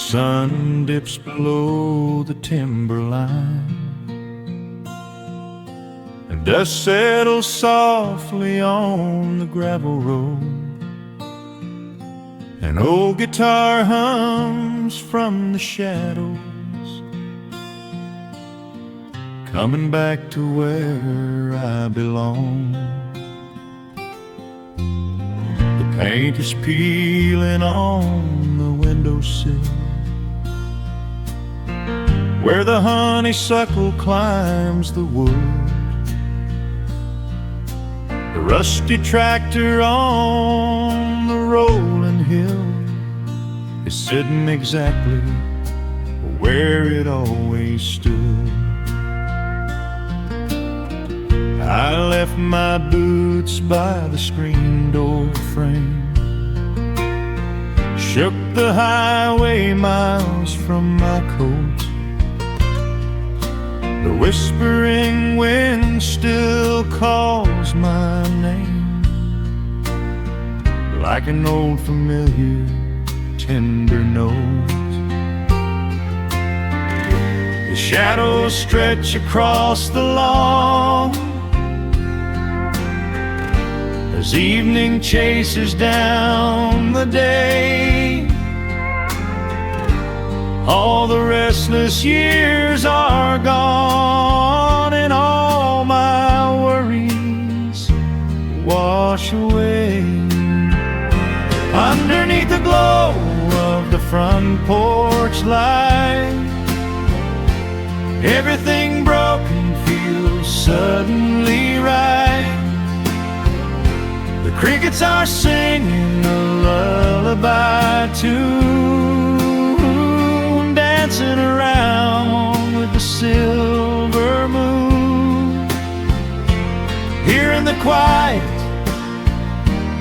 sun dips below the timberline, and dust settles softly on the gravel road. An old guitar hums from the shadows, coming back to where I belong. The paint is peeling on the windowsill, where the honeysuckle climbs the wood. The rusty tractor on the rolling hill is sitting exactly where it always stood. I left my boots by the screen door frame, shook the highway miles from my coat. The whispering wind still calls my name, like an old familiar tender note. The shadows stretch across the lawn as evening chases down the day. All the restless years are gone, and all my worries wash away. Underneath the glow of the front porch light, everything broken feels suddenly right. The crickets are singing a lullaby tune, dancing around with the silver moon. Here in the quiet,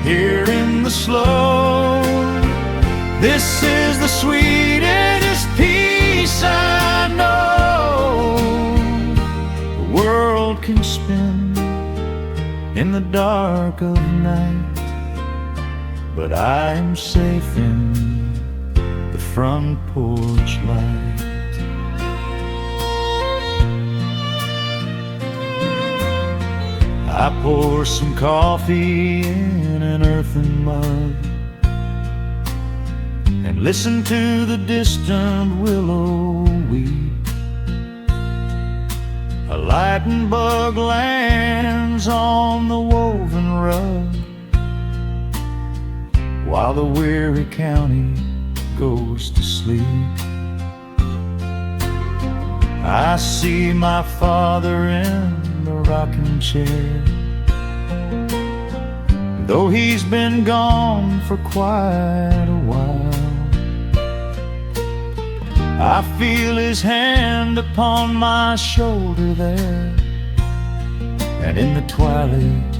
here in the slow, this is the sweetest peace I know. The world can spin in the dark of night, but I am safe in the front porch light. I pour some coffee in an earthen mug and listen to the distant willow weep. A lightning bug lands on the woven rug, while the weary county goes to sleep. I see my father in the rocking chair, though he's been gone for quite a while. I feel his hand upon my shoulder there, and in the twilight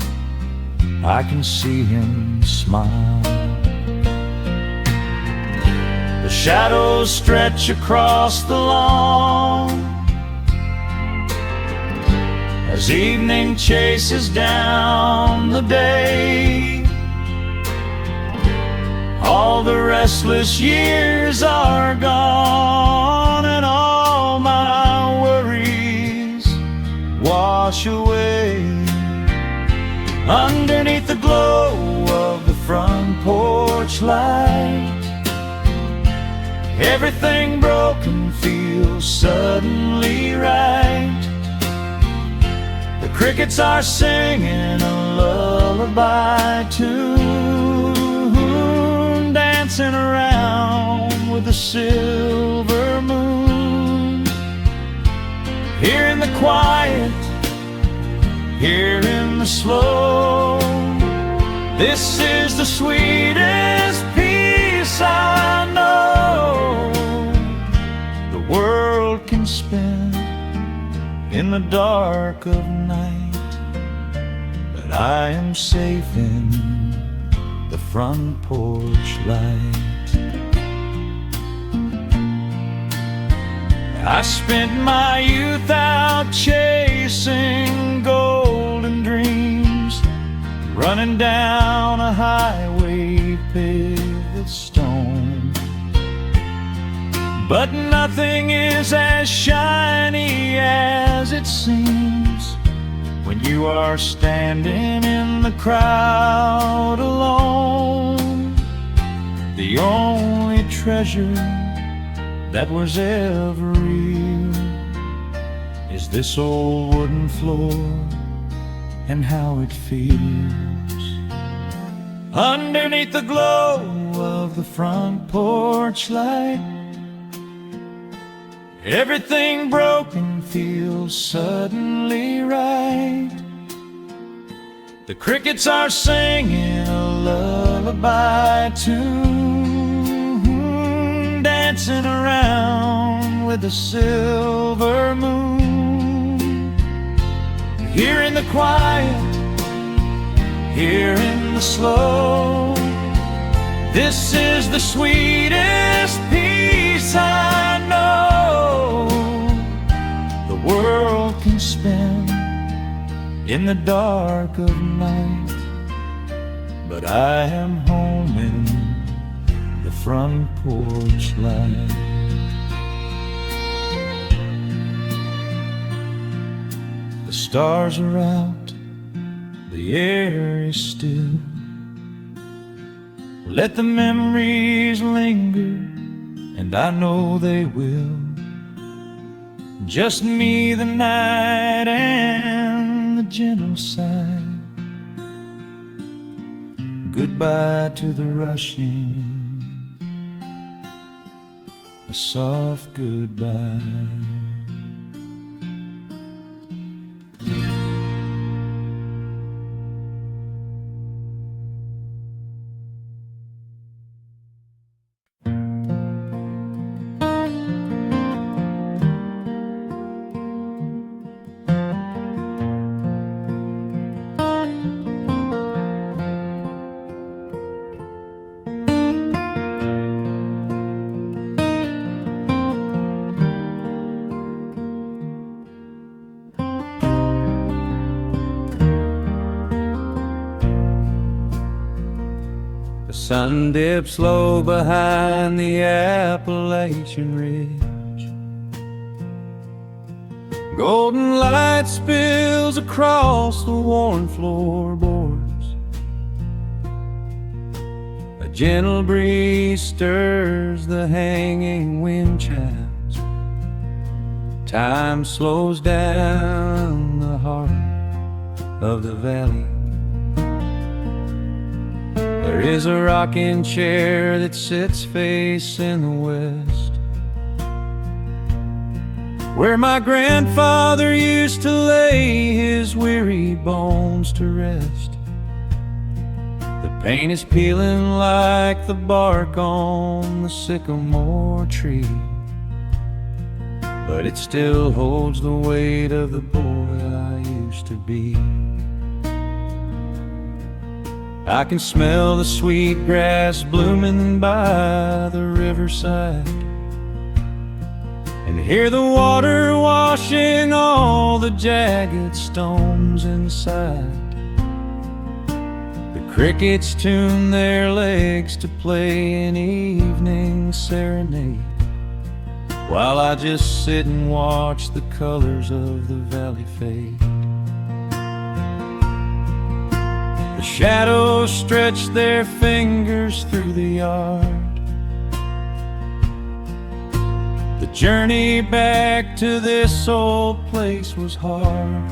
I can see him smile. The shadows stretch across the lawn as evening chases down the day. All the restless years are gone, and all my worries wash away. Underneath the glow of the front porch light, everything broken feels suddenly right. The crickets are singing a lullaby tune, dancing around with the silver moon. Here in the quiet, here in the slow, this is the sweetest peace I know. The world can spin in the dark of night, but I am safe in the front porch light. I spent my youth out chasing golden dreams, running down a highway paved with stone. but nothing is as shiny as it seems when you are standing in the crowd alone. The only treasure that was ever real is this old wooden floor and how it feels. Underneath the glow of the front porch light, everything broken feels suddenly right. The crickets are singing a lullaby tune, dancing around with the silver moon. Here in the quiet, here in the slow, this is the sweetest peace I know the world can spend in the dark of night. But I am home in the front porch light. The stars are out, the air is still. Let the memories linger, and I know they will. Just me, the night, and the gentle sigh. Goodbye to the rushing, a soft goodbye. The sun dips low behind the Appalachian Ridge. Golden light spills across the worn floorboards. A gentle breeze stirs the hanging wind chimes. Time slows down the heart of the valley. There is a rocking chair that sits facing the west, where my grandfather used to lay his weary bones to rest. The paint is peeling like the bark on the sycamore tree, but it still holds the weight of the boy I used to be. I can smell the sweet grass blooming by the riverside, and hear the water washing all the jagged stones inside. The crickets tune their legs to play an evening serenade, while I just sit and watch the colors of the valley fade. The shadows stretch their fingers through the yard. The journey back to this old place was hard,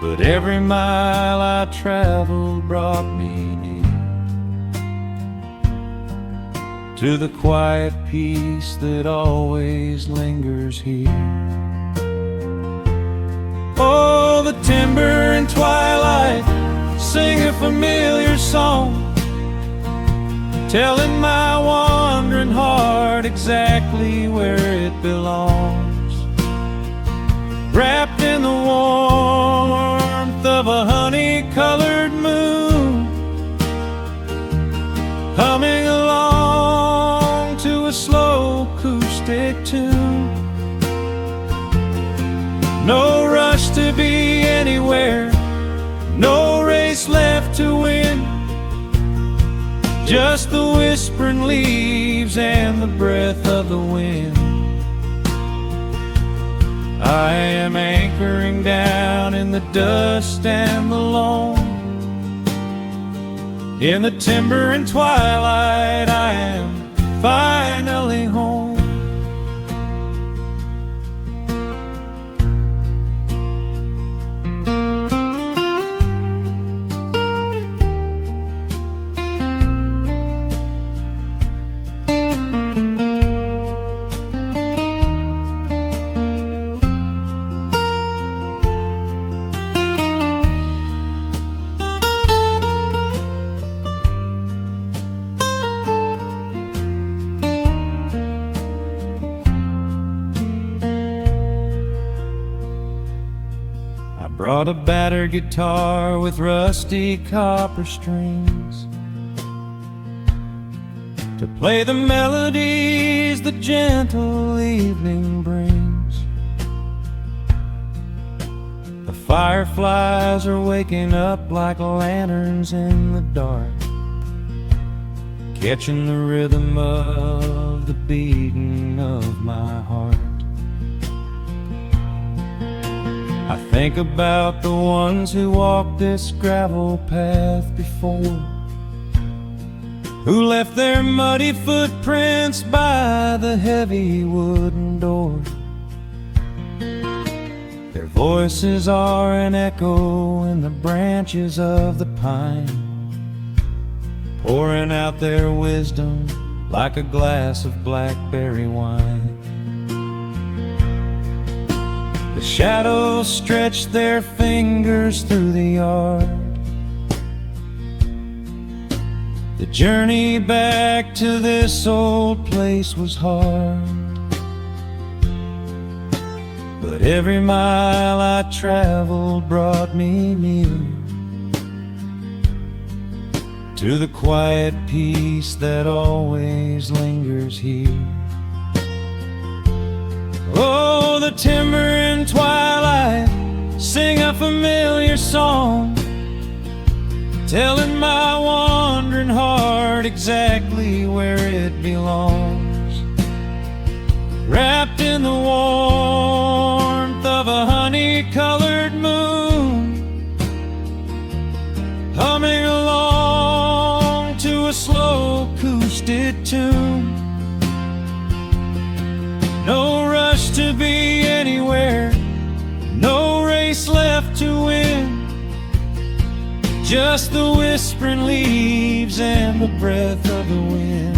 but every mile I traveled brought me near to the quiet peace that always lingers here. Oh, the timber and twilight sing a familiar song, telling my wandering heart exactly where it belongs. Wrapped in the warmth of a honey-colored moon, humming along to a slow acoustic tune. No rush to be anywhere, no race left to win, just the whispering leaves and the breath of the wind. I am anchoring down in the dust and the loam. In the timber and twilight, I am finally home. Brought a battered guitar with rusty copper strings to play the melodies the gentle evening brings. The fireflies are waking up like lanterns in the dark, catching the rhythm of the beating of my heart. I think about the ones who walked this gravel path before, who left their muddy footprints by the heavy wooden door. Their voices are an echo in the branches of the pine, pouring out their wisdom like a glass of blackberry wine. The shadows stretch their fingers through the yard. The journey back to this old place was hard, but every mile I traveled brought me near to the quiet peace that always lingers here. Oh, the timber and twilight sing a familiar song, telling my wandering heart exactly where it belongs. Wrapped in the warmth of a honey-colored moon, humming along to a slow acoustic tune. No rush to be anywhere, no race left to win, just the whispering leaves and the breath of the wind.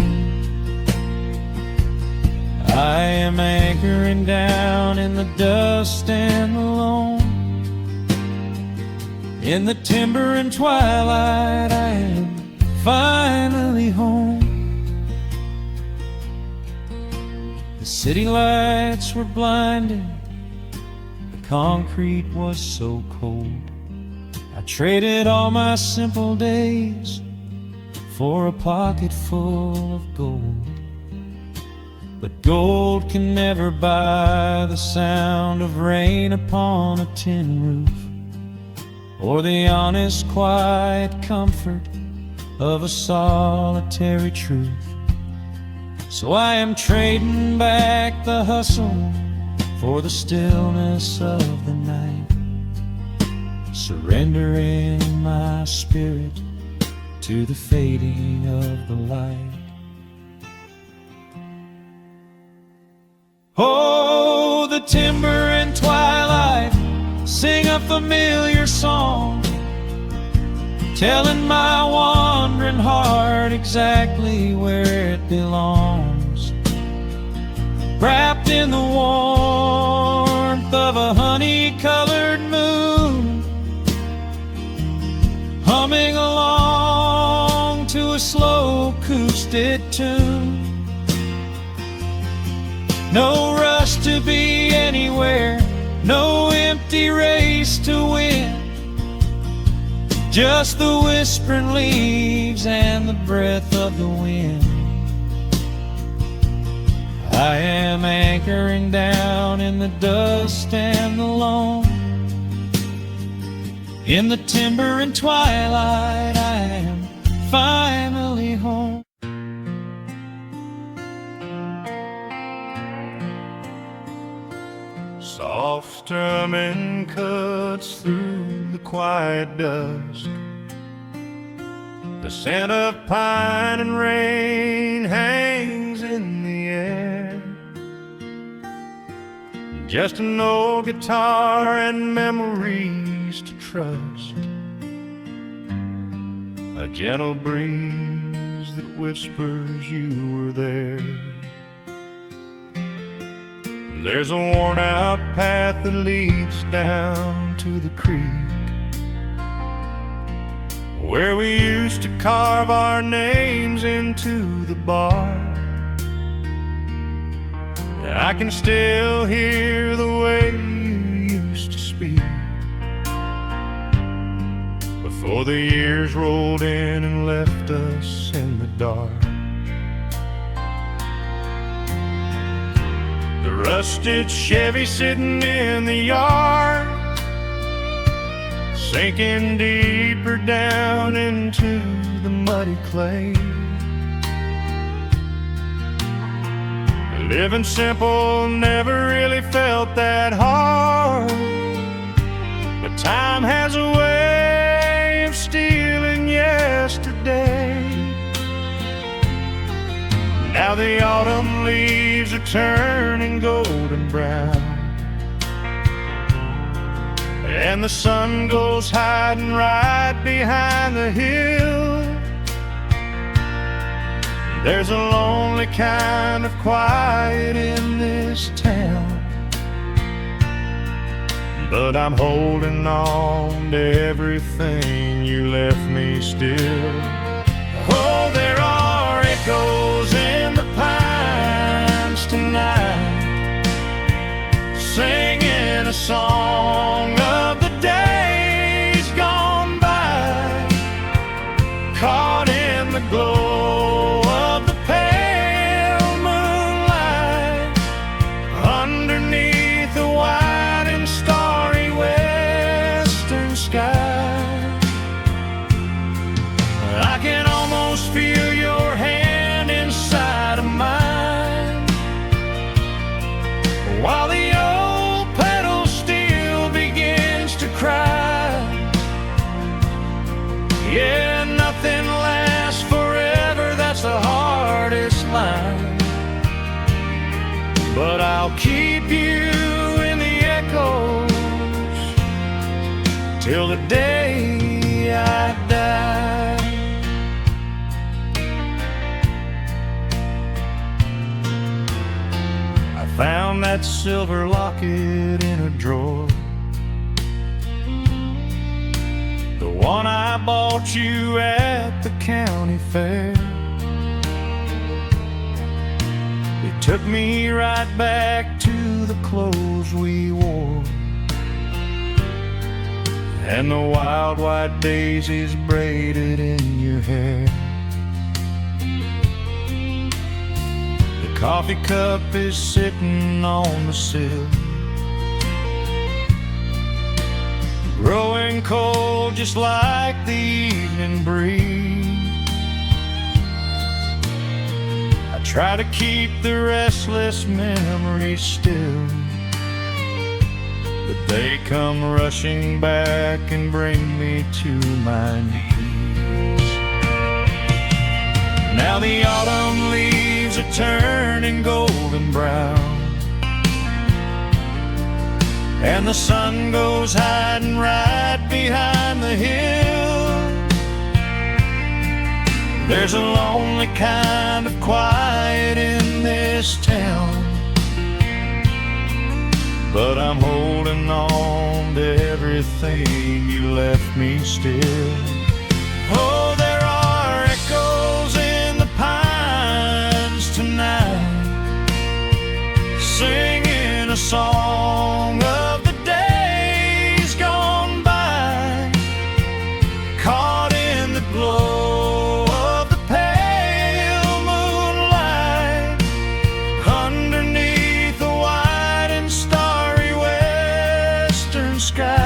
I am anchoring down in the dust and the loam. In the timber and twilight, I am finally home. The city lights were blinding, the concrete was so cold. I traded all my simple days for a pocket full of gold. But gold can never buy the sound of rain upon a tin roof, or the honest, quiet comfort of a solitary truth. So I am trading back the hustle for the stillness of the night, surrendering my spirit to the fading of the light. Oh, the timber and twilight sing a familiar song, telling my wandering heart exactly where it belongs. Wrapped in the warmth of a honey-colored moon, humming along to a slow acoustic tune. No rush to be anywhere, no empty race to win, just the whispering leaves and the breath of the wind. I am anchoring down in the dust and the loam. In the timber and twilight, I am finally home. Soft strumming cuts through the quiet dusk. The scent of pine and rain hangs in the air. Just an old guitar and memories to trust. A gentle breeze that whispers you were there. There's a worn-out path that leads down to the creek, where we used to carve our names into the bark. I can still hear the way you used to speak before the years rolled in and left us in the dark. The rusted Chevy sitting in the yard, sinking deeper down into the muddy clay. Living simple never really felt that hard, but time has a way of stealing yesterday. Now the autumn leaves are turning golden brown, and the sun goes hiding right behind the hill. There's a lonely kind of quiet in this town, but I'm holding on to everything you left me still. Oh, there are echoes in the pines tonight, singing a song of the days gone by, caught in the glow of the pale moonlight, underneath the wide and starry western sky. I can almost feel your hand inside of mine, while the old pedal still begins to cry. Yeah, nothing lasts forever, that's the hardest line, but I'll keep you in the echoes till the day I die. I found that silver locket in a drawer, the one I bought you at the county fair. It took me right back to the clothes we wore, and the wild white daisies braided in your hair. The coffee cup is sitting on the sill, growing cold just like the evening breeze. I try to keep the restless memories still, but they come rushing back and bring me to my knees. Now the autumn leaves are turning golden brown, and the sun goes hiding right behind the hill. There's a lonely kind of quiet in this town, but I'm holding on to everything you left me still. Oh, there are echoes in the pines tonight, singing a song of the days gone by, caught in the glow of the pale moonlight, underneath the wide and starry western sky.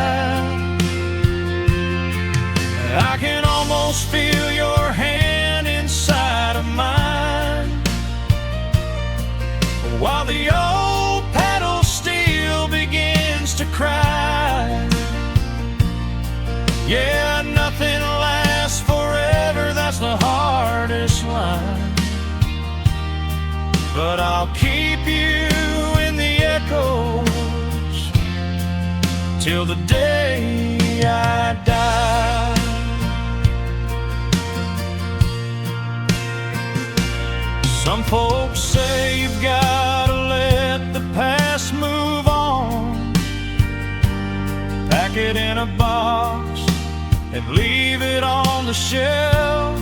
I can almost feel your hand while the old pedal steel begins to cry. Yeah, nothing lasts forever, that's the hardest line. But I'll keep you in the echoes till the day I die. Some folks say you've gotta let the past move on, pack it in a box and leave it on the shelf.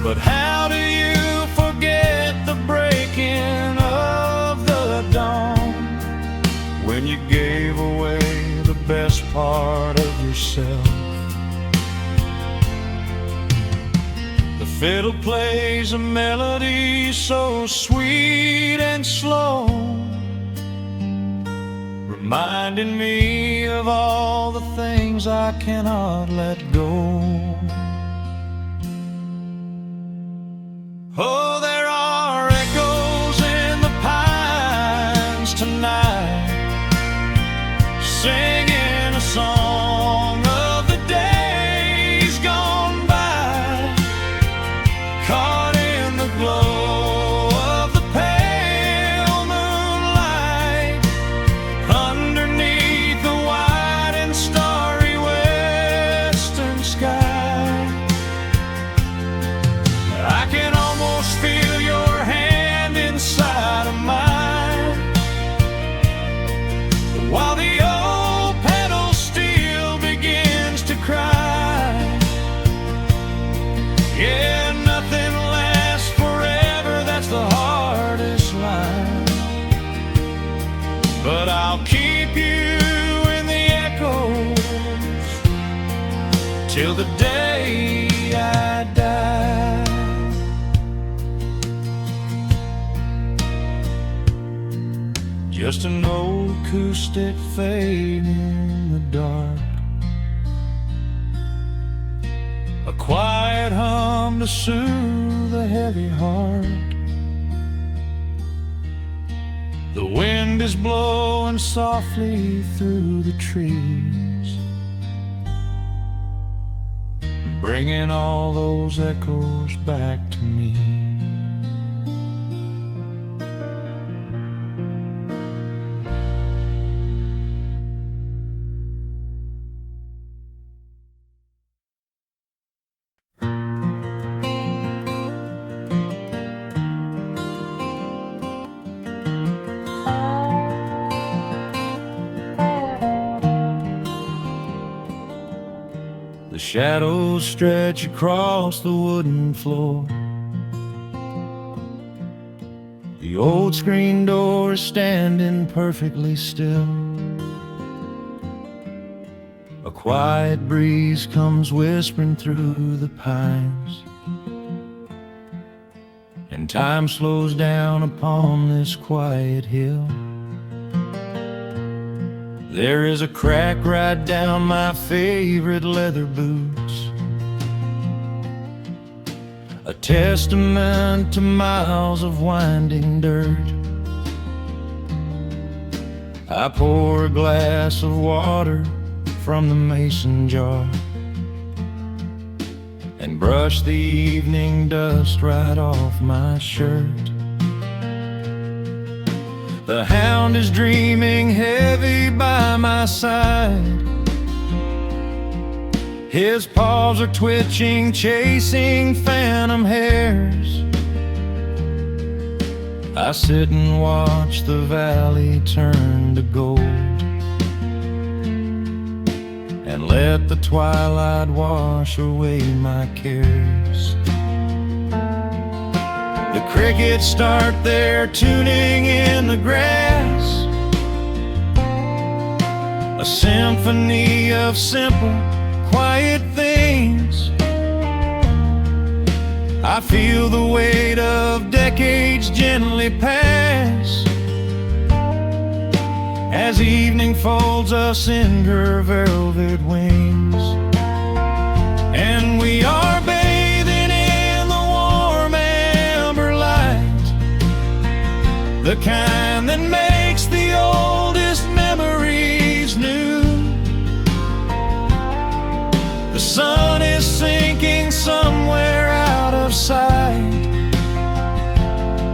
But how do you forget the breaking of the dawn, when you gave away the best part of yourself? The fiddle plays a melody so sweet and slow, reminding me of all the things I cannot let go. Oh, there are echoes in the pines tonight, singing a song of the days gone by, caught in the glow of the pale moonlight, underneath the wide and starry western sky. I can almost feel your hand inside of mine, while the old pedal steel begins to cry. Yeah, nothing lasts forever, that's the hardest line. But I'll keep you in the echoes till the day I die. Just an old acoustic fade in the dark, a quiet hum to soothe a heavy heart. The wind is blowing softly through the trees, bringing all those echoes back to me. The shadows stretch across the wooden floor. The old screen door is standing perfectly still. A quiet breeze comes whispering through the pines, and time slows down upon this quiet hill. There is a crack right down my favorite leather boots, a testament to miles of winding dirt. I pour a glass of water from the mason jar and brush the evening dust right off my shirt. The hound is dreaming heavy by my side. His paws are twitching, chasing phantom hares. I sit and watch the valley turn to gold, and let the twilight wash away my cares. The crickets start their tuning in the grass, a symphony of simple, quiet things. I feel the weight of decades gently pass, as evening folds us in her velvet wings. And we are bathing in the warm amber light, the kind that makes the oldest memories new. The sun is sinking somewhere out of sight,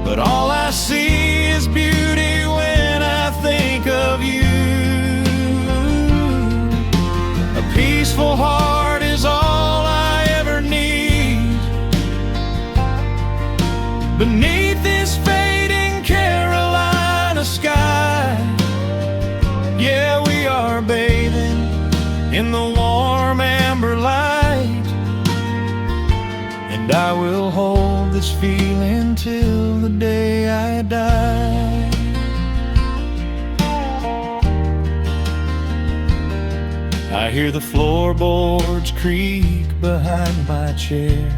but all I see is beauty when I think of you. A peaceful heart is all I ever need. Beneath this fading Carolina sky, yeah, we are bathing in the warm amber light, and I will hold this feeling till the day I die. I hear the floorboards creak behind my chair.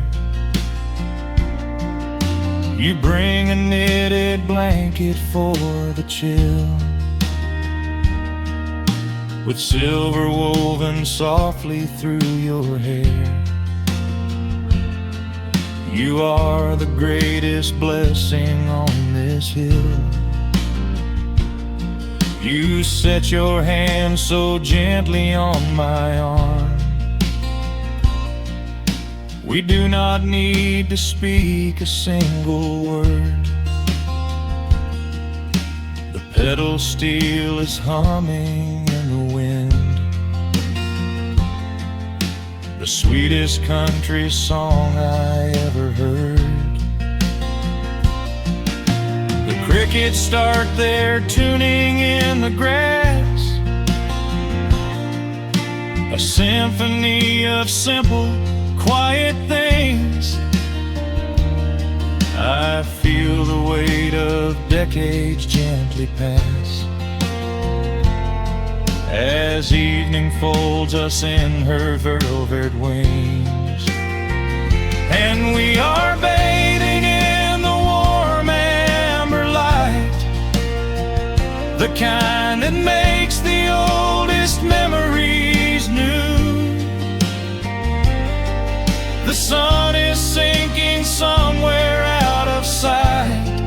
You bring a knitted blanket for the chill, with silver woven softly through your hair. You are the greatest blessing on this hill. You set your hand so gently on my arm. We do not need to speak a single word. The pedal steel is humming in the wind, the sweetest country song I ever heard. The crickets start their tuning in the grass, a symphony of simple, quiet things. I feel the weight of decades gently pass, as evening folds us in her velvet wings. And we are bathing in the warm amber light, the kind that makes the oldest memories new. The sun is sinking somewhere out of sight,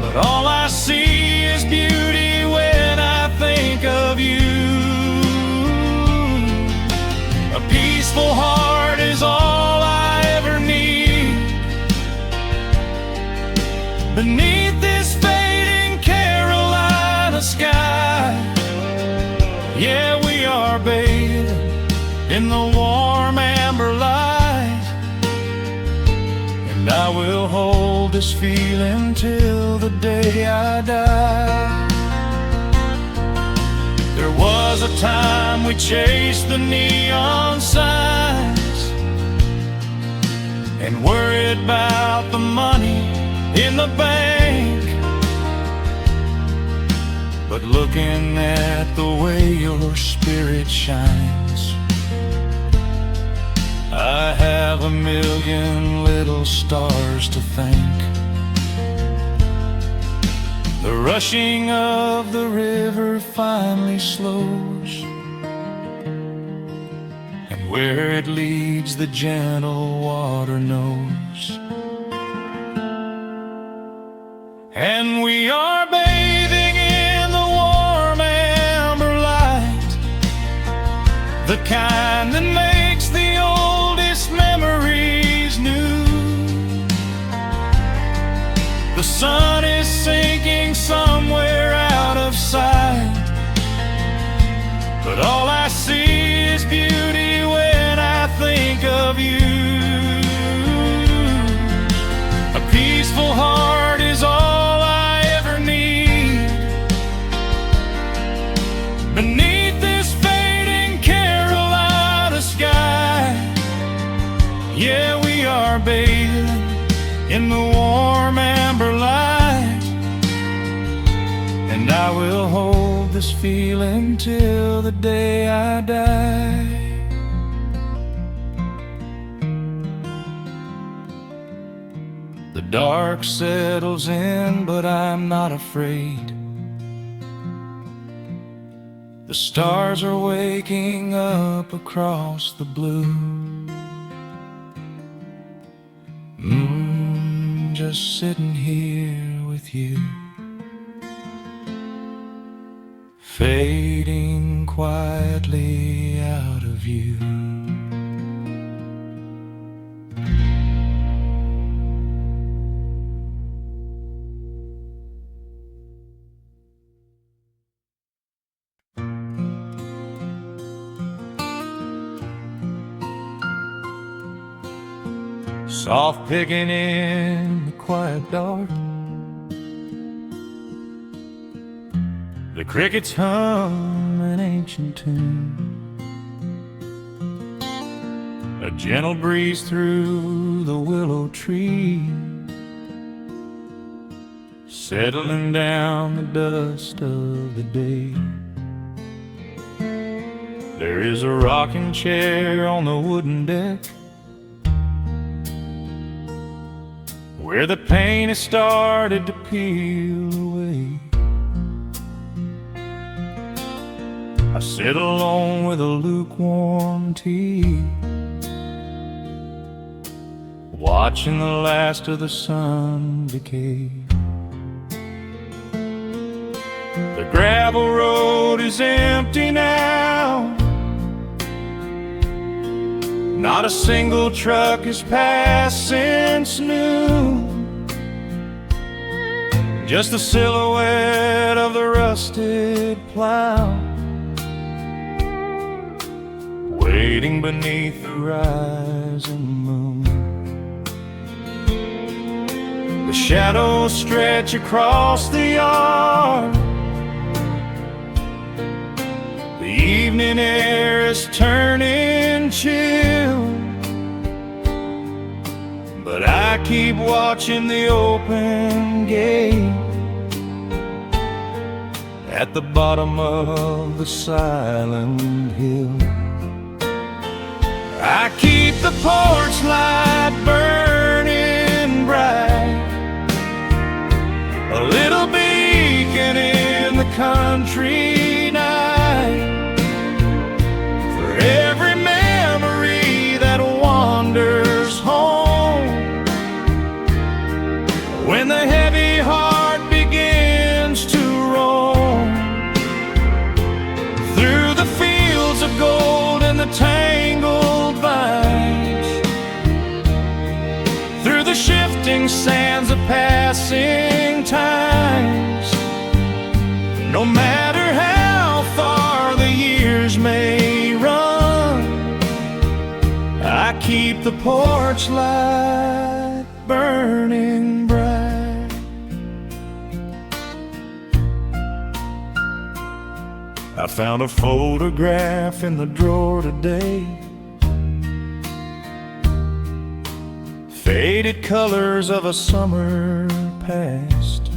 but all I see is beauty when I think of you. A peaceful heart is all I ever need. Beneath this fading Carolina sky, yeah, we are bathing in the warm amber light, and I will hold this feeling till the day I die. There was a time we chased the neon signs and worried about the money in the bank, but looking at the way your spirit shines, I have a million little stars to thank. The rushing of the river finally slows, and where it leads the gentle water knows. And we are bathing in the warm amber light, the kind that makes the oldest memories new. The sun is sinking somewhere out of sight, but all I see is beauty when I think of you. A peaceful heart is all I ever need. Beneath this fading Carolina sky, yeah, we are bathing in the warm amber light, and I will hold this feeling till the day I die. The dark settles in, but I'm not afraid. The stars are waking up across the blue. Just sitting here with with you, fading quietly out of view. Soft picking in the quiet dark, the crickets hum an ancient tune, a gentle breeze through the willow tree, settling down the dust of the day. There is a rocking chair on the wooden deck, where the paint has started to peel away. I sit alone with a lukewarm tea, watching the last of the sun decay. The gravel road is empty now, not a single truck has passed since noon. Just the silhouette of the rusted plow, waiting beneath the rising moon. The shadows stretch across the yard, the evening air is turning chill, but I keep watching the open gate at the bottom of the silent hill. I keep the porch light burning bright, a little beacon in the country night, for every memory that wanders home. When the heavy heart begins to roam through the fields of gold and the tangled vines, through the shifting sands of passing times, no matter how far the years may run, I keep the porch light burning bright. I found a photograph in the drawer today, faded colors of a summer past.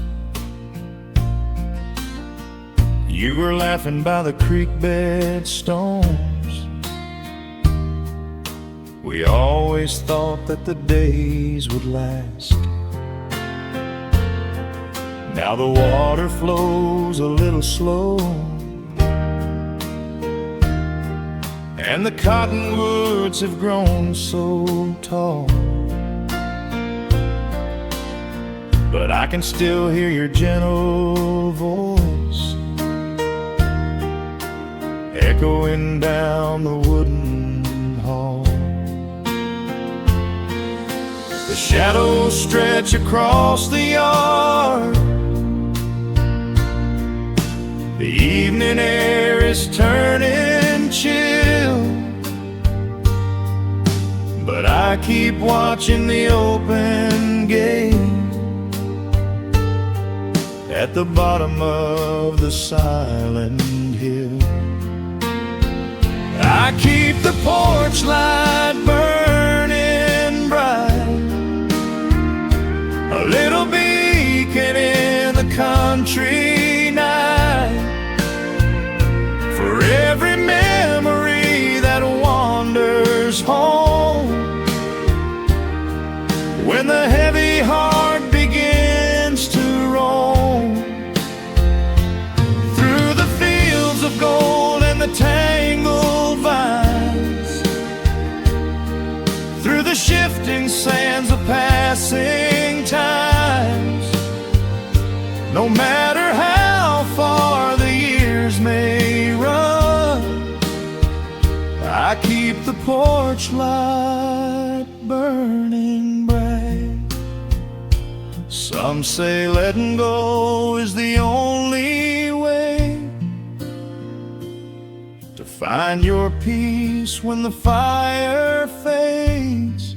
You were laughing by the creek bed stones. We always thought that the days would last. Now the water flows a little slow, and the cottonwoods have grown so tall, but I can still hear your gentle voice echoing down the wooden hall. The shadows stretch across the yard, the evening air is turning chill, but I keep watching the open gate at the bottom of the silent hill. I keep the porch light burning bright, a little beacon in the country night, for every memory that wanders home. When the heavy heart begins to roam through the fields of gold and the tangled vines, through the shifting sands of passing times, keep the porch light burning bright. Some say letting go is the only way to find your peace when the fire fades.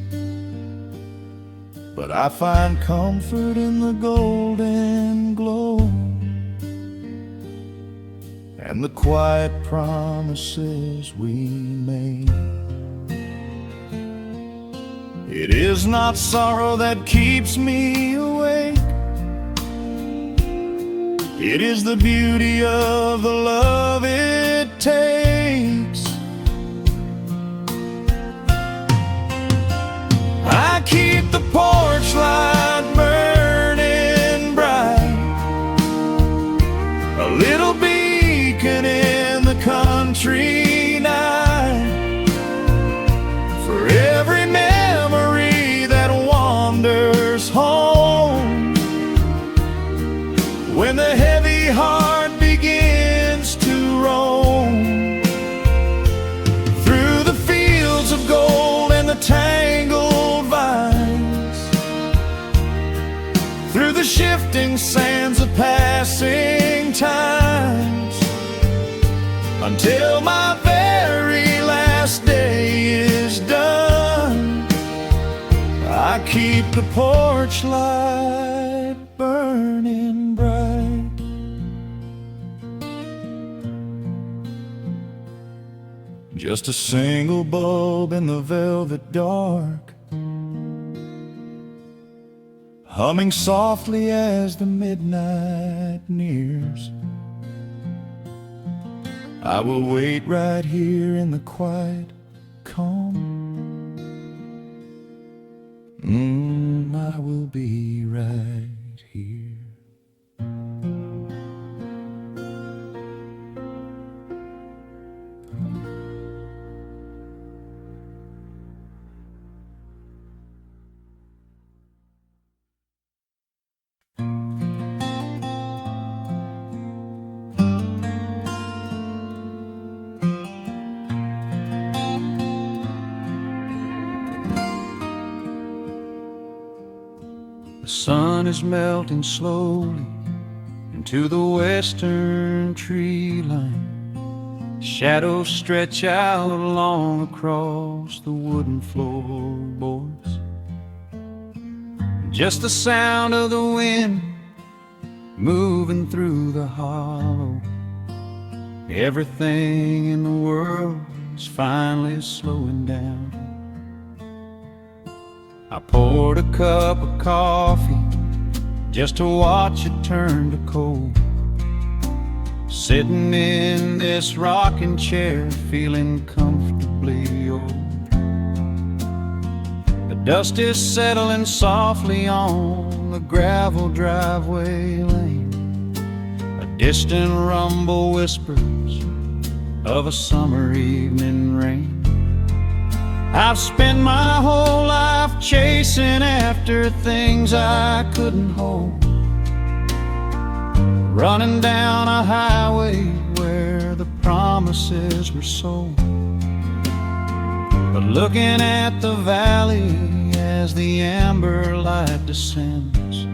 But I find comfort in the golden glow and the quiet promises we made. It is not sorrow that keeps me awake. It is the beauty of the love it takes. I keep the porch light burning bright, a little beacon in the country night, for every memory that wanders home. When the heavy heart begins to roam through the fields of gold and the tangled vines, through the shifting sands of passing times, until my very last day is done, I keep the porch light burning bright. Just a single bulb in the velvet dark, humming softly as the midnight nears. I will wait right here in the quiet calm. I will be right here. The sun is melting slowly into the western tree line. Shadows stretch out long across the wooden floorboards. Just the sound of the wind moving through the hollow. Everything in the world is finally slowing down. I poured a cup of coffee just to watch it turn to cold, sitting in this rocking chair feeling comfortably old. The dust is settling softly on the gravel driveway lane. A distant rumble whispers of a summer evening rain. I've spent my whole life chasing after things I couldn't hold, running down a highway where the promises were sold. But looking at the valley as the amber light descends,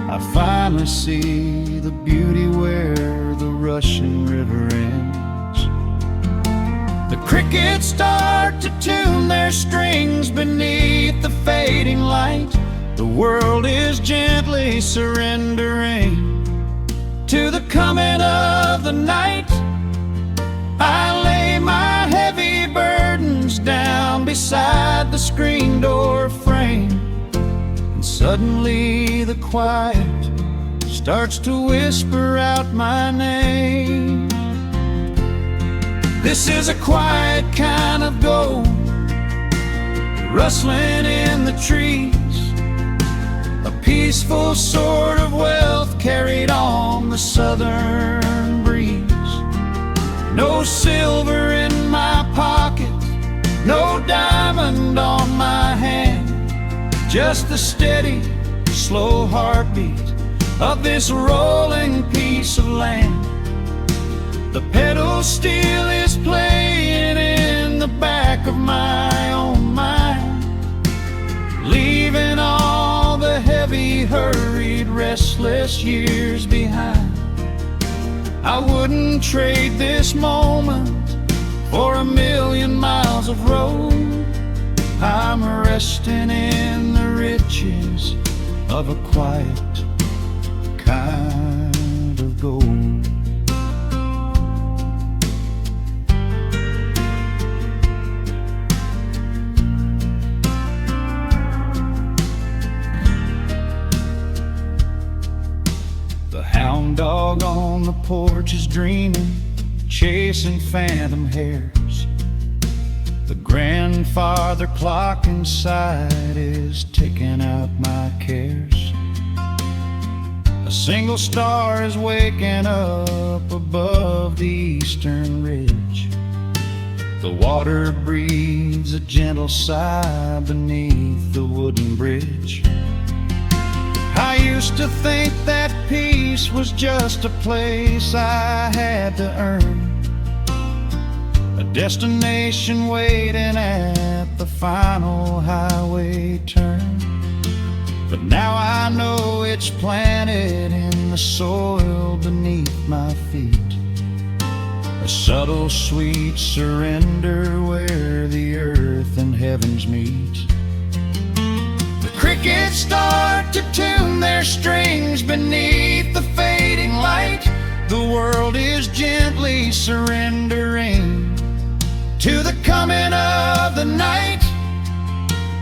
I finally see the beauty where the rushing river ends. The crickets start to tune their strings beneath the fading light. The world is gently surrendering to the coming of the night. I lay my heavy burdens down beside the screen door frame, and suddenly the quiet starts to whisper out my name. This is a quiet kind of gold, rustling in the trees, a peaceful sort of wealth carried on the southern breeze. No silver in my pocket, no diamond on my hand, just the steady, slow heartbeat of this rolling piece of land. The pedal steel is playing in the back of my own mind, leaving all the heavy, hurried, restless years behind. I wouldn't trade this moment for 1,000,000 miles of road. I'm resting in the riches of a quiet kind of gold. The hound dog on the porch is dreaming, chasing phantom hares. The grandfather clock inside is ticking out my cares. A single star is waking up above the eastern ridge. The water breathes a gentle sigh beneath the wooden bridge. I used to think that peace was just a place I had to earn, a destination waiting at the final highway turn. But now I know it's planted in the soil beneath my feet, a subtle sweet surrender where the earth and heavens meet. The crickets start to tune their strings beneath the fading light. The world is gently surrendering to the coming of the night.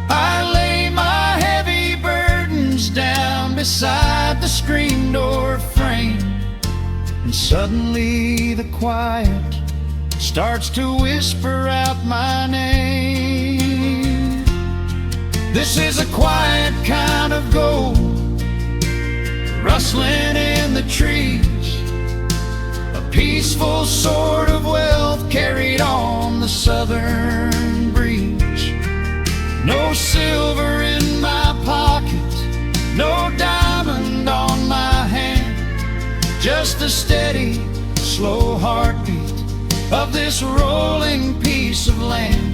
I lay my heavy burdens down beside the screen door frame, and suddenly the quiet starts to whisper out my name. This is a quiet kind of gold, rustling in the trees, a peaceful sort of wealth carried on the southern breeze. No silver in my pocket, no diamond on my hand, just a steady, slow heartbeat of this rolling piece of land.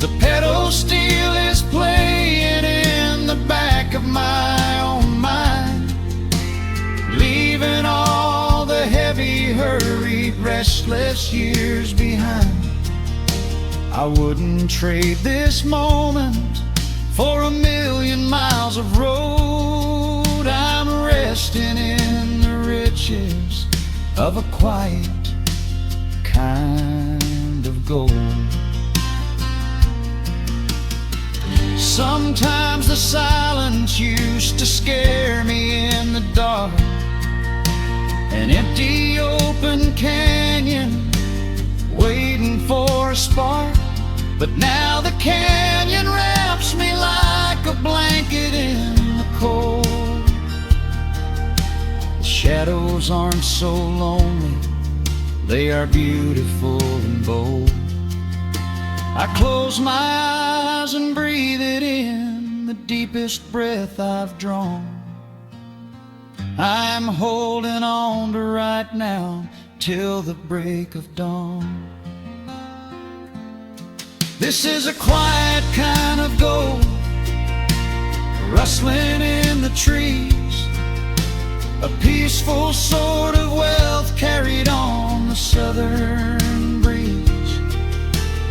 The pedal steel is playing in the back of my own mind, leaving all the heavy, hurried, restless years behind. I wouldn't trade this moment for 1,000,000 miles of road. I'm resting in the riches of a quiet kind of gold. Sometimes the silence used to scare me in the dark, an empty open canyon waiting for a spark. But now the canyon wraps me like a blanket in the cold. The shadows aren't so lonely, they are beautiful and bold. I close my eyes and breathe it in, the deepest breath I've drawn. I'm holding on to right now till the break of dawn. This is a quiet kind of gold, rustling in the trees, a peaceful sort of wealth carried on the southern breeze.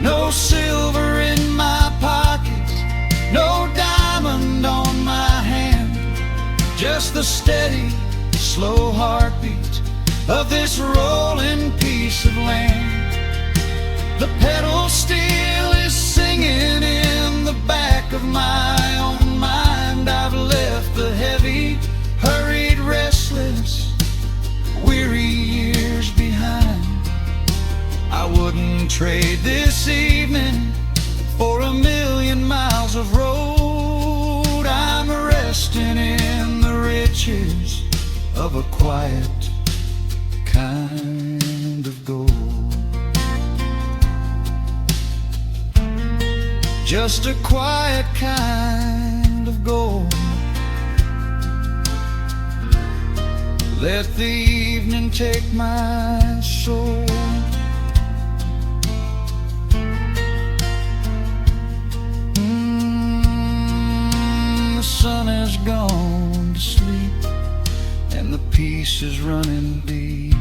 No silver in my pocket, no diamond on my hand, just the steady, slow heartbeat of this rolling piece of land. The pedal steel is singing in the back of my own mind. I've left the heavy, hurried, restless, weary years behind. I wouldn't trade this evening for 1,000,000 miles of road. I'm resting in the riches of a quiet kind of gold. Just a quiet kind of gold. Let the evening take my soul. gone to sleep, and the peace is running deep.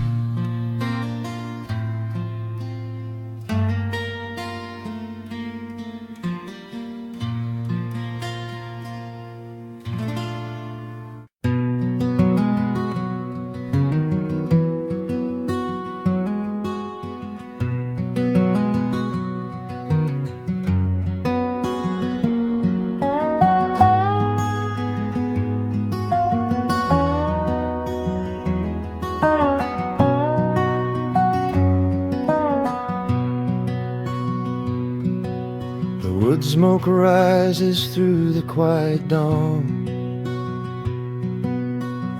Wood smoke rises through the quiet dawn,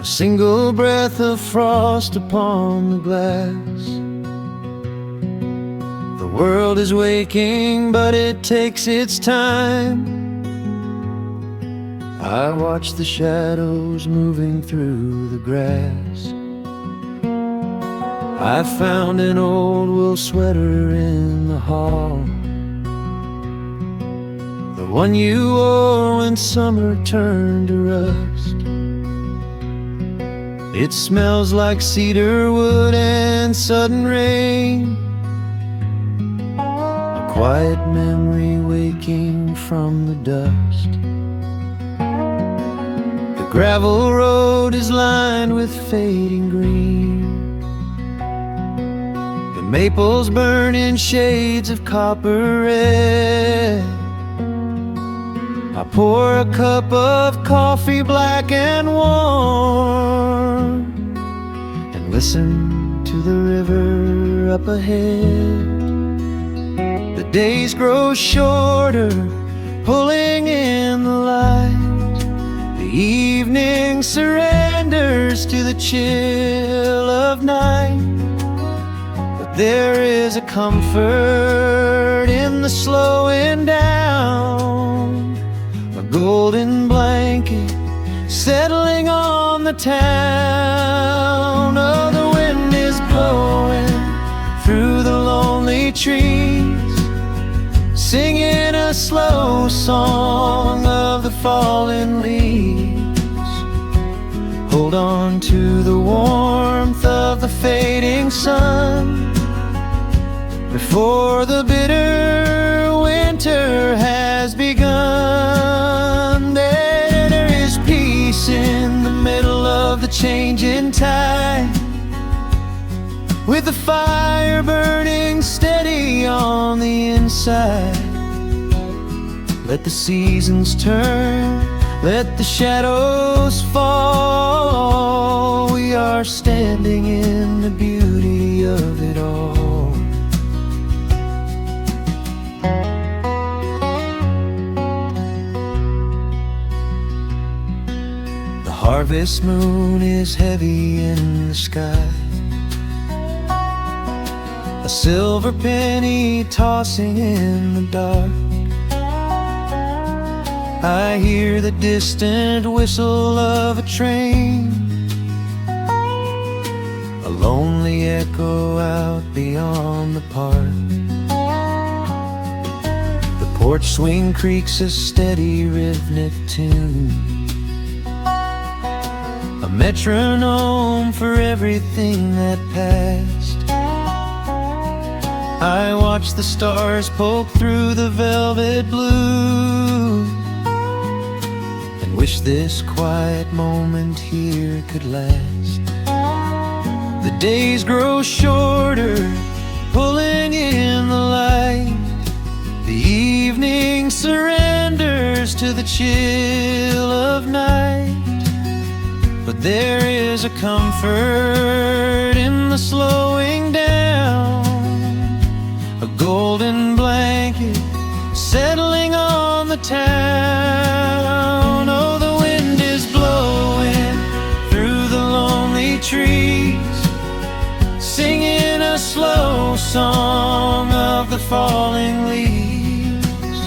a single breath of frost upon the glass. The world is waking, but it takes its time. I watch the shadows moving through the grass. I found an old wool sweater in the hall, the one you wore when summer turned to rust. It smells like cedar wood and sudden rain, a quiet memory waking from the dust. The gravel road is lined with fading green, the maples burn in shades of copper red. I pour a cup of coffee black and warm, and listen to the river up ahead. The days grow shorter, pulling in the light. The evening surrenders to the chill of night. But there is a comfort in the slowing down, a golden blanket settling on the town. Oh, the wind is blowing through the lonely trees, singing a slow song of the fallen leaves. Hold on to the warmth of the fading sun before the bitter winter has begun. There is peace in the middle of the changing tide, with the fire burning steady on the inside. Let the seasons turn, let the shadows fall. We are standing in the beauty of it all. The harvest moon is heavy in the sky, a silver penny tossing in the dark. I hear the distant whistle of a train, a lonely echo out beyond the park. The porch swing creaks a steady rhythmic tune, a metronome for everything that passed. I watch the stars poke through the velvet blue, and wish this quiet moment here could last. The days grow shorter, pulling in the light. The evening surrenders to the chill of night. But there is a comfort in the slowing down, a golden blanket settling on the town. Oh, the wind is blowing through the lonely trees, singing a slow song of the falling leaves.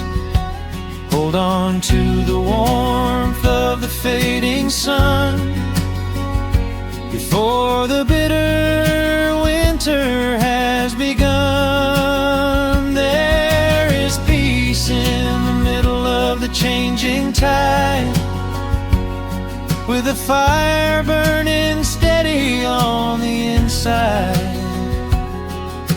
Hold on to the warmth of the fading sun before the bitter winter has begun. There is peace in the middle of the changing tide, the fire burning steady on the inside.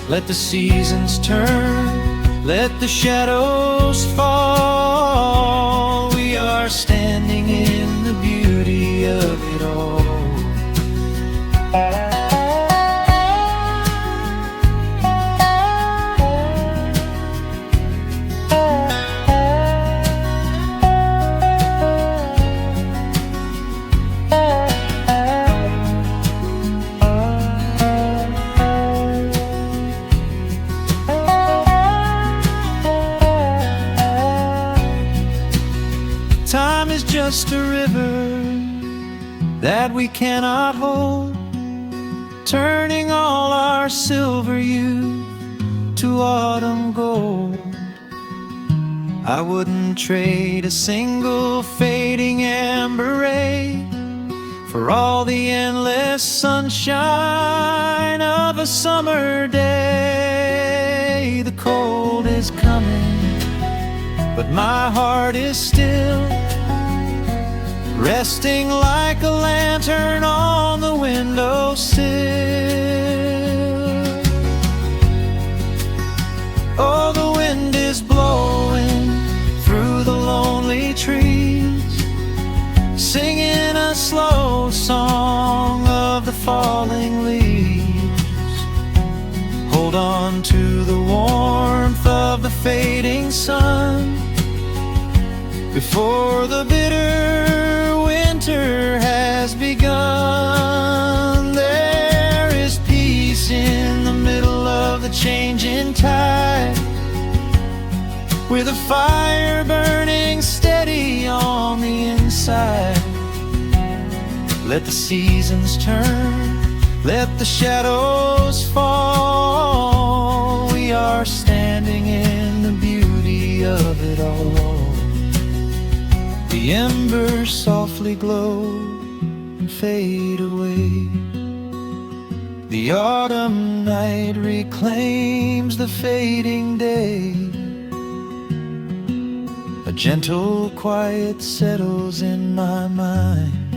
Let the seasons turn, let the shadows fall. We are standing in the beauty of it all. Time is just a river that we cannot hold, turning all our silver youth to autumn gold. I wouldn't trade a single fading amber ray for all the endless sunshine of a summer day. The cold is coming, but my heart is still resting like a lantern on the windowsill. Oh, the wind is blowing through the lonely trees, singing a slow song of the falling leaves. Hold on to the warmth of the fading sun before the bitter winter has begun. There is peace in the middle of the changing tide, with a fire burning steady on the inside. Let the seasons turn, let the shadows fall. We are standing in the beauty of it all. The embers softly glow and fade away. The autumn night reclaims the fading day. A gentle quiet settles in my mind,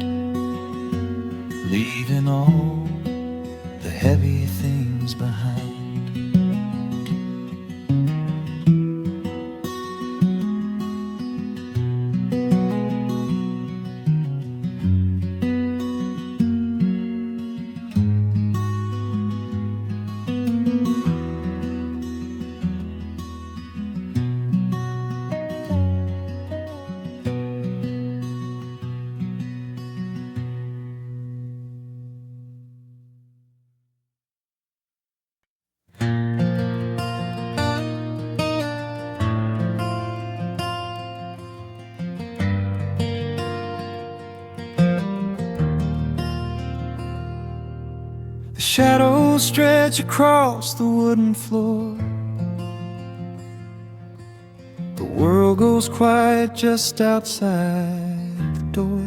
leaving all the heavy things behind. The shadows stretch across the wooden floor. The world goes quiet just outside the door.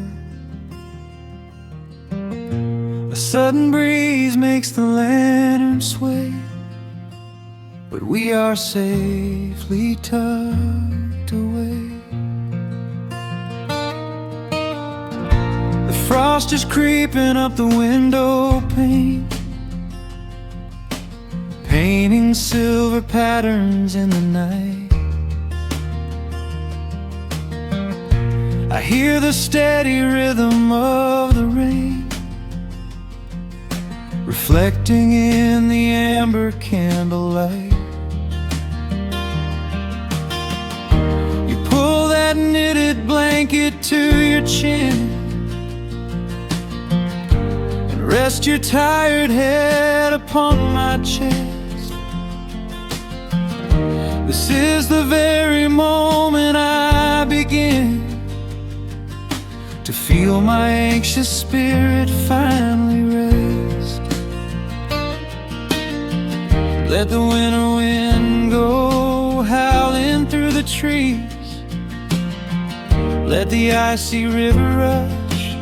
A sudden breeze makes the lantern sway, but we are safely tucked away. The frost is creeping up the window pane, painting silver patterns in the night. I hear the steady rhythm of the rain, reflecting in the amber candlelight. You pull that knitted blanket to your chin and rest your tired head upon my chest. This is the very moment I begin to feel my anxious spirit finally rest. Let the winter wind go howling through the trees. Let the icy river rush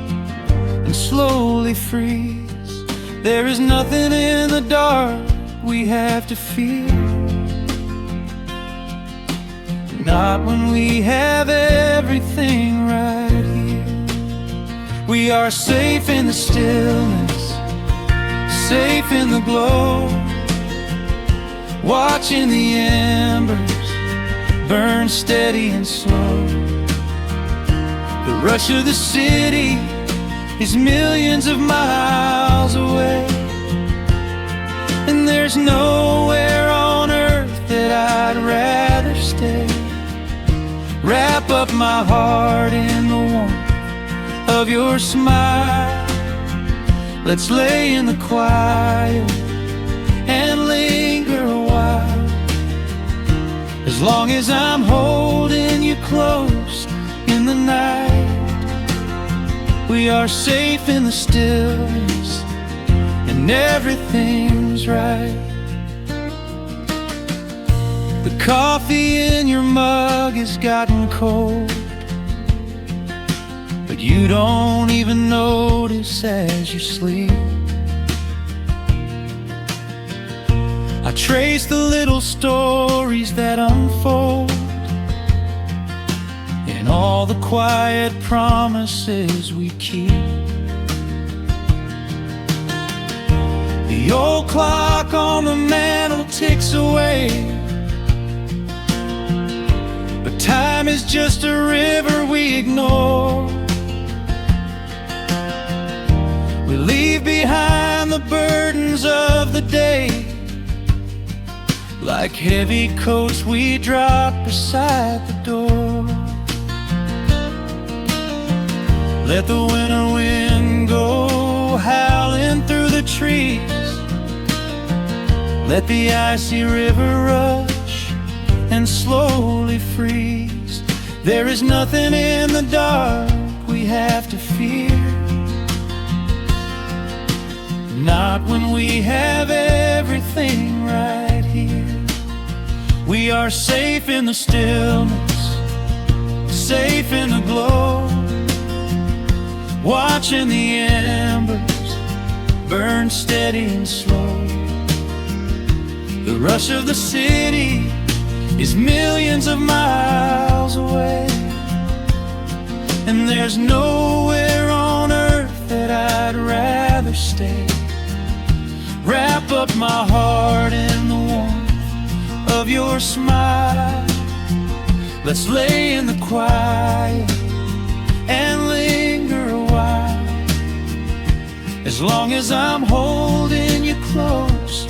and slowly freeze. There is nothing in the dark we have to fear, not when we have everything right here. We are safe in the stillness, safe in the glow, watching the embers burn steady and slow. The rush of the city is millions of miles away, and there's nowhere on earth that I'd rather stay. Wrap up my heart in the warmth of your smile. Let's lay in the quiet and linger a while. As long as I'm holding you close in the night, we are safe in the stillness, and everything's right. The coffee in your mug has gotten cold, but you don't even notice as you sleep. I trace the little stories that unfold in all the quiet promises we keep. The old clock on the mantle ticks away, but time is just a river we ignore. We leave behind the burdens of the day, like heavy coats we drop beside the door. Let the winter wind go howling through the trees. Let the icy river rush and slowly freeze. There is nothing in the dark we have to fear, not when we have everything right here. We are safe in the stillness, safe in the glow, watching the embers burn steady and slow. The rush of the city is millions of miles away, and there's nowhere on earth that I'd rather stay. Wrap up my heart in the warmth of your smile. Let's lay in the quiet and linger a while. As long as I'm holding you close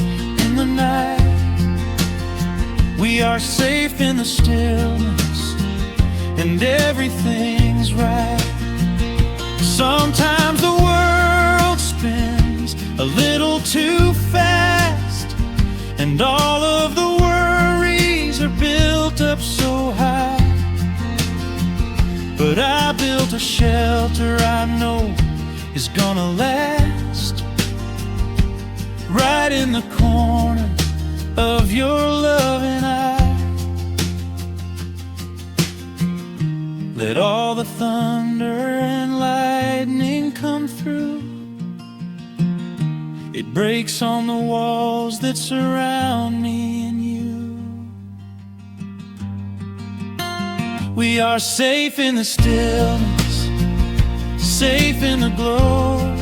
in the night, we are safe in the stillness, and everything's right. Sometimes the world spins a little too fast, and all of the worries are built up so high. But I built a shelter I know is gonna last, right in the corner of your loving eye. Let all the thunder and lightning come through. It breaks on the walls that surround me and you. We are safe in the stillness, safe in the glow,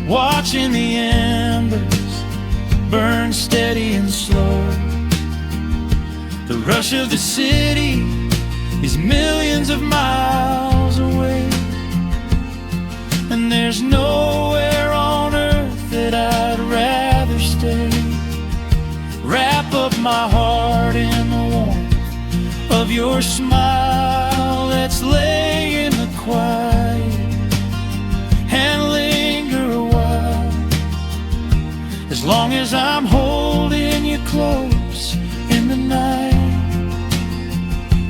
watching the embers burn steady and slow. The rush of the city is millions of miles away, and there's nowhere on earth that I'd rather stay. Wrap up my heart in the warmth of your smile. Let's lay in the quiet and linger a while. As long as I'm holding you close in the night,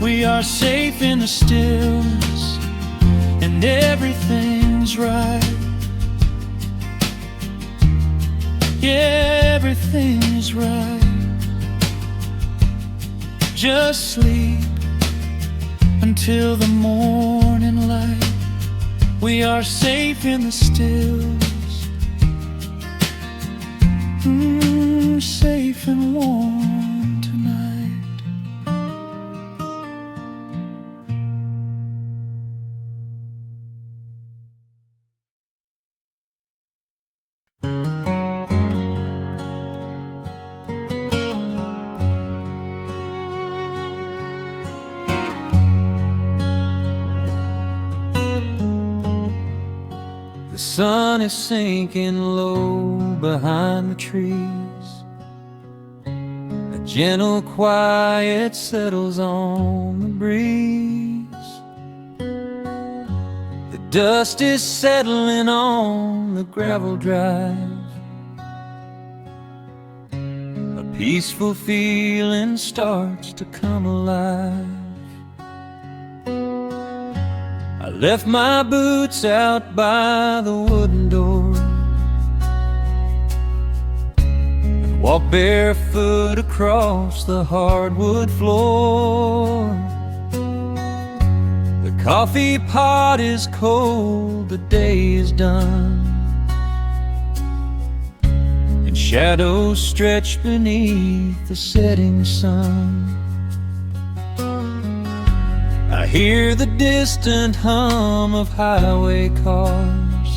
we are safe in the stillness, and everything's right. Yeah, everything's right. Just sleep until the morning light. We are safe in the stillness, safe and warm tonight. sun is sinking low behind the trees. A gentle quiet settles on the breeze. The dust is settling on the gravel drive. A peaceful feeling starts to come alive. I left my boots out by the wooden door and walked barefoot across the hardwood floor. The coffee pot is cold, the day is done, and shadows stretch beneath the setting sun. I hear the distant hum of highway cars,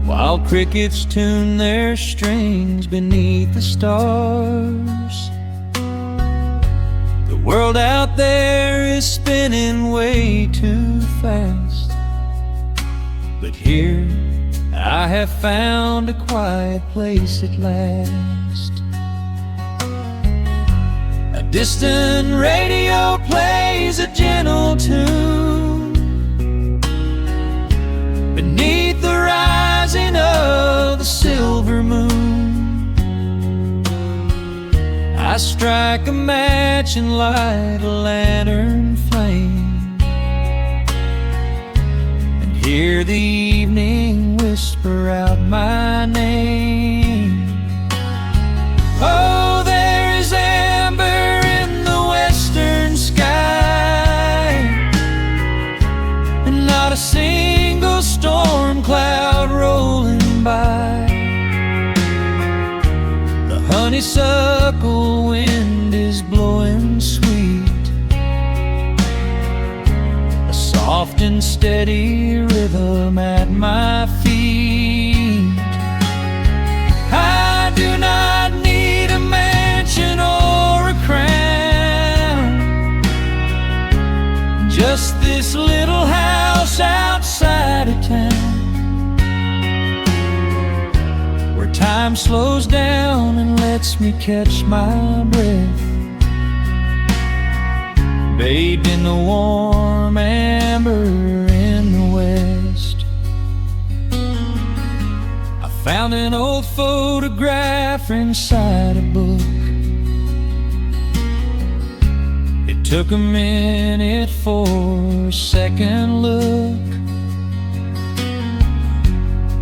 while crickets tune their strings beneath the stars. The world out there is spinning way too fast, but here I have found a quiet place at last. A distant radio plays a gentle tune beneath the rising of the silver moon. I strike a match and light a lantern flame, and hear the evening whisper out my name. Oh, there is amber in the western sky, and not a single storm cloud rolling by. The honeysuckle wind is blowing sweet, a soft and steady rhythm at my feet. I do not need a mansion or a crown, just this little house outside of town, where time slows down and lets me catch my breath, bathed in the warm amber in the west. I found an old photograph inside a book. It took a minute for a second look.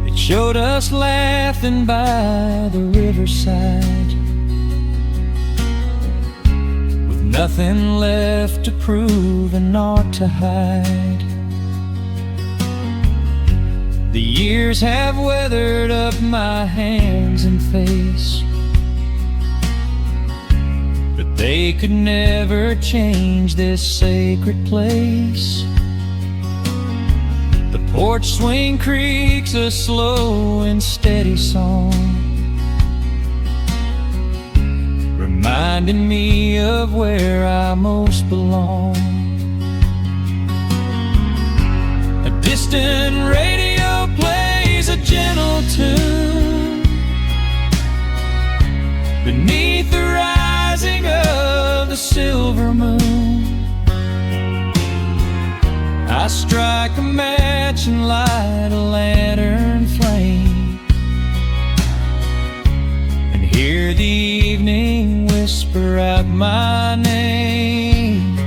It showed us laughing by the riverside, with nothing left to prove and naught to hide. The years have weathered up my hands and face, but they could never change this sacred place. The porch swing creaks a slow and steady song, reminding me of where I most belong. A distant radio plays a gentle tune beneath the rising of the silver moon. I strike a match and light a lantern flame, and hear the evening whisper out my name.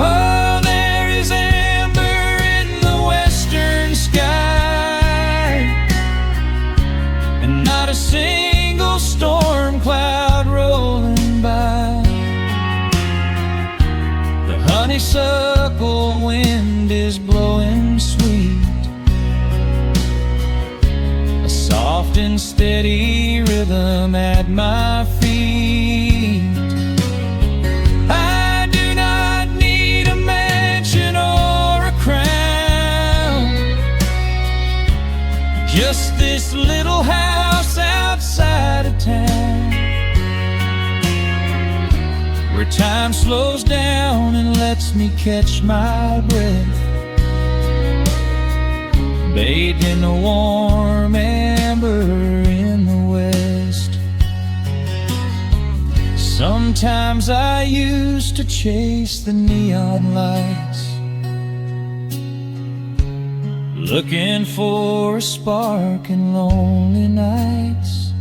Oh, there is amber in the western sky, and not a single storm cloud rolling by. The honeysuckle wind is blowing sweet, a soft and steady rhythm at my feet. I do not need a mansion or a crown, just this little house outside of town, where time slows down and lets me catch my breath, bathed in the warm amber in the west. Sometimes I used to chase the neon lights, looking for a spark in lonely nights.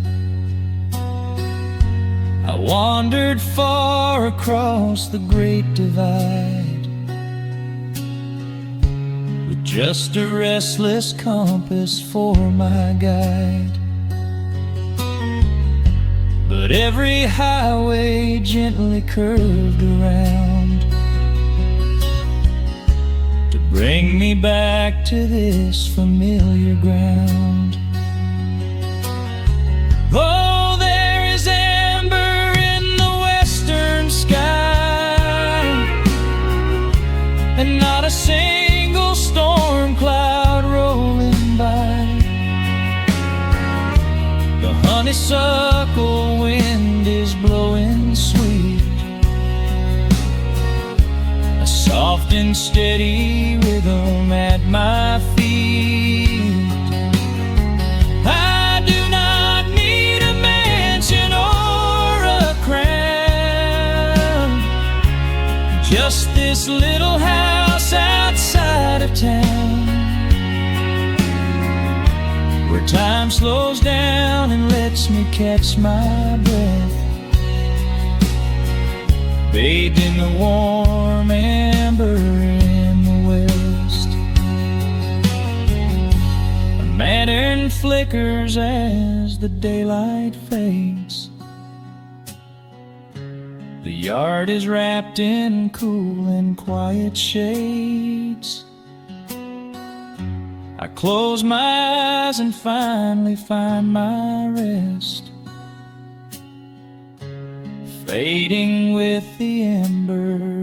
I wandered far across the great divide, with just a restless compass for my guide. But every highway gently curved around to bring me back to this familiar ground. Oh, there is amber in the western sky, and not a single storm cloud rolling by. The honeysuckle wind is blowing sweet, a soft and steady rhythm at my feet. I do not need a mansion or a crown, just this little house outside of town, where time slows down and lets me catch my breath, bathed in the warm amber in the west. A lantern flickers as the daylight fades. The yard is wrapped in cool and quiet shades. I close my eyes and finally find my rest, fading with the embers